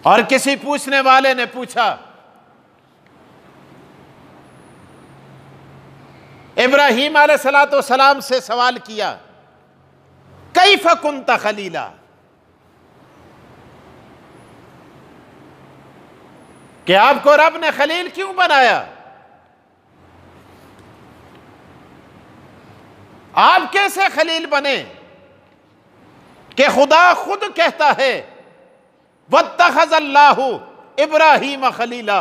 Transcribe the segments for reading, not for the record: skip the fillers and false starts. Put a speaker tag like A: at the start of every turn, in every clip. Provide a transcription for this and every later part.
A: और किसी पूछने वाले ने पूछा, इब्राहीम अलैहिस्सलाम से सवाल किया, कैफ़ कुन्त खलीला, कि आपको रब ने खलील क्यों बनाया, आप कैसे खलील बने, कि खुदा खुद कहता है वत्तखज़ल्लाहु इब्राहीम खलीला।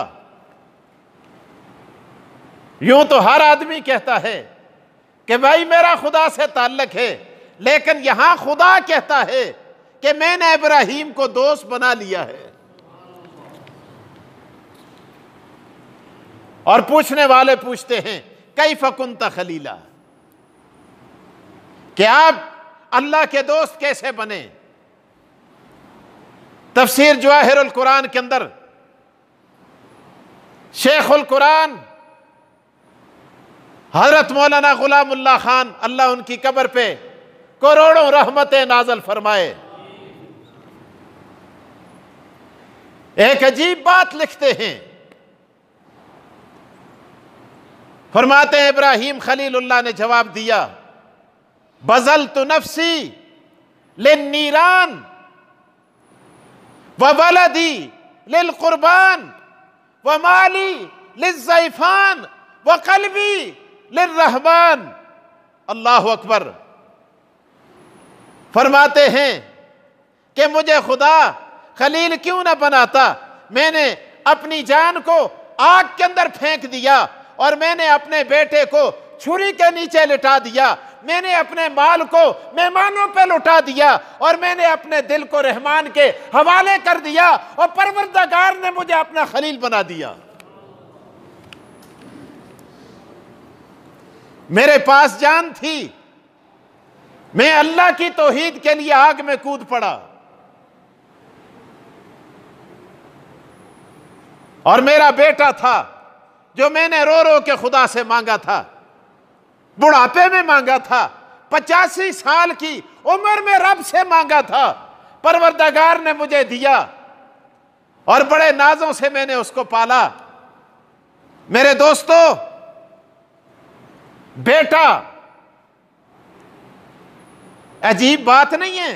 A: यूं तो हर आदमी कहता है कि भाई मेरा खुदा से ताल्लुक है, लेकिन यहां खुदा कहता है कि मैंने इब्राहीम को दोस्त बना लिया है। और पूछने वाले पूछते हैं कैफ़ कुन्त खलीला, कि आप अल्लाह के दोस्त कैसे बने। तफसीर जवाहिरुल कुरान के अंदर शेखुल कुरान हजरत मौलाना गुलामुल्लाह खान, अल्लाह उनकी कब्र पे करोड़ों रहमतें नाज़िल फरमाए, एक अजीब बात लिखते हैं। फरमाते हैं इब्राहीम खलीलुल्लाह ने जवाब दिया, बज़लतु नफ्सी लिन्नीरान व वलदी लिलकुर्बान व माली लिज़्ज़ैफ़ान व क़ल्बी लिर्रहमान। अल्लाहु अकबर। फरमाते हैं कि मुझे खुदा खलील क्यों ना बनाता, मैंने अपनी जान को आग के अंदर फेंक दिया, और मैंने अपने बेटे को छुरी के नीचे लिटा दिया, मैंने अपने माल को मेहमानों पे लुटा दिया, और मैंने अपने दिल को रहमान के हवाले कर दिया, और परवरदिगार ने मुझे अपना खलील बना दिया। मेरे पास जान थी, मैं अल्लाह की तौहीद के लिए आग में कूद पड़ा, और मेरा बेटा था जो मैंने रो रो के खुदा से मांगा था, बुढ़ापे में मांगा था, 85 साल की उम्र में रब से मांगा था, परवरदिगार ने मुझे दिया, और बड़े नाजों से मैंने उसको पाला। मेरे दोस्तों, बेटा अजीब बात नहीं है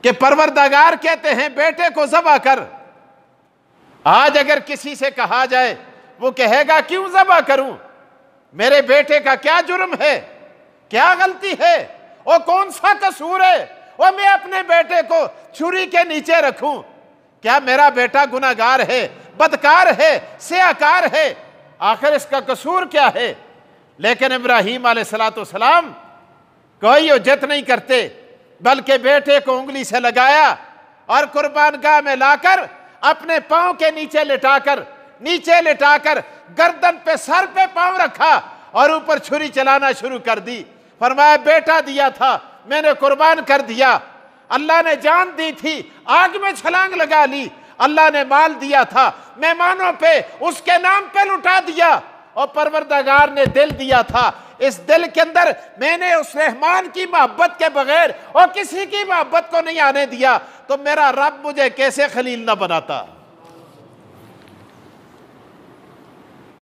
A: कि परवरदिगार कहते हैं बेटे को ज़बह कर। आज अगर किसी से कहा जाए, वो कहेगा क्यों ज़बह करूं, मेरे बेटे का क्या जुर्म है, क्या गलती है, और कौन सा कसूर है, और मैं अपने बेटे को छुरी के नीचे रखूं। क्या मेरा बेटा गुनाहगार है, बदकार है, सियाकार है, आखिर इसका कसूर क्या है। लेकिन इब्राहीम अलैहिस्सलाम कोई उज्जत नहीं करते, बल्कि बेटे को उंगली से लगाया और कुर्बानगाह में लाकर अपने पांव के नीचे लिटाकर गर्दन पे, सर पे पांव रखा और ऊपर छुरी चलाना शुरू कर दी। फरमाया बेटा दिया था, मैंने कुर्बान कर दिया। अल्लाह ने जान दी थी, आग में छलांग लगा ली। अल्लाह ने माल दिया था, मेहमानों पे उसके नाम पे लुटा दिया, और परवरदिगार ने दिल दिया था, इस दिल के अंदर मैंने उस रहमान की मोहब्बत के बगैर और किसी की मोहब्बत को नहीं आने दिया, तो मेरा रब मुझे कैसे खलील न बनाता।